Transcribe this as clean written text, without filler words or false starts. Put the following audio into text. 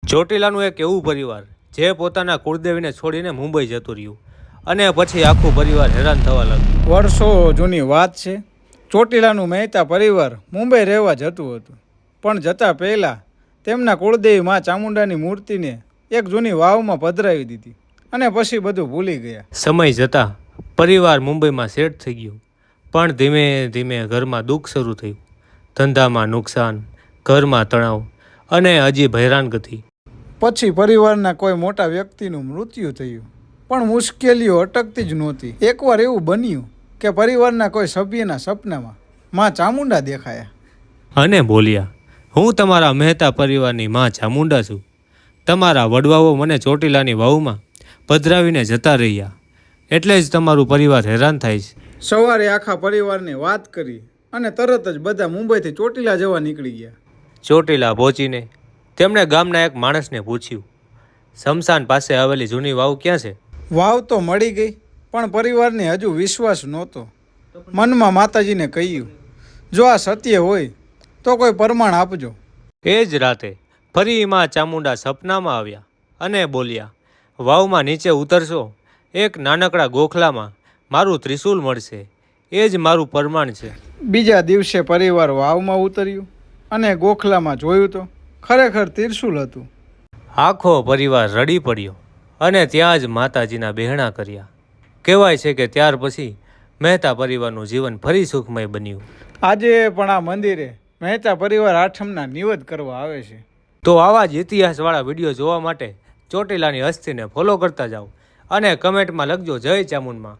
ચોટીલાનું એક એવું પરિવાર જે પોતાના કુળદેવીને છોડીને મુંબઈ જતું રહ્યું અને પછી આખું પરિવાર હેરાન થવા લાગ્યું. વર્ષો જૂની વાત છે. ચોટીલાનું મહેતા પરિવાર મુંબઈ રહેવા જતું હતું, પણ જતાં પહેલાં તેમના કુળદેવી મા ચામુંડાની મૂર્તિને એક જૂની વાવમાં પધરાવી દીધી અને પછી બધું ભૂલી ગયા. સમય જતાં પરિવાર મુંબઈમાં સેટ થઈ ગયો, પણ ધીમે ધીમે ઘરમાં દુઃખ શરૂ થયું. ધંધામાં નુકસાન, ઘરમાં તણાવ અને અજીબ હેરાનગતિ. પછી પરિવારના કોઈ મોટા વ્યક્તિનું મૃત્યુ થયું, પણ મુશ્કેલીઓ અટકતી જ નહોતી. એકવાર એવું બન્યું કે પરિવારના કોઈ સભ્યના સપનામાં મા ચામુંડા દેખાયા અને બોલ્યા, હું તમારા મહેતા પરિવારની મા ચામુંડા છું. તમારા વડવાઓ મને ચોટીલાની વાવમાં પધરાવીને જતા રહ્યા, એટલે જ તમારું પરિવાર હેરાન થાય છે. સવારે આખા પરિવારને વાત કરી અને તરત જ બધા મુંબઈથી ચોટીલા જવા નીકળી ગયા. ચોટીલા પહોંચીને તેમણે ગામના એક માણસને પૂછ્યું, શમશાન પાસે આવેલી જૂની વાવ ક્યાં છે? વાવ તો મળી ગઈ, પણ પરિવારને હજુ વિશ્વાસ નહોતો. મનમાં માતાજીને કહ્યું, જો આ સત્ય હોય તો કોઈ પ્રમાણ આપજો. એ જ રાતે ફરી માં ચામુંડા સપનામાં આવ્યા અને બોલ્યા, વાવમાં નીચે ઉતરશો, એક નાનકડા ગોખલામાં મારું ત્રિશૂલ મળશે, એ જ મારું પ્રમાણ છે. બીજા દિવસે પરિવાર વાવમાં ઉતર્યું અને ગોખલામાં જોયું તો ખરેખર ત્રિશૂલ હતું. આખો પરિવાર રડી પડ્યો અને ત્યાં જ માતાજીના બહેણા કર્યા. કહેવાય છે કે ત્યાર પછી મહેતા પરિવારનું જીવન ફરી સુખમય બન્યું. આજે પણ આ મંદિરે મહેતા પરિવાર આઠમના નિવેદ કરવા આવે છે. તો આવા જ ઇતિહાસવાળા વિડીયો જોવા માટે ચોટીલાની હસ્તીને ફોલો કરતા જાઓ અને કમેન્ટમાં લખજો જય ચામુંડમાં.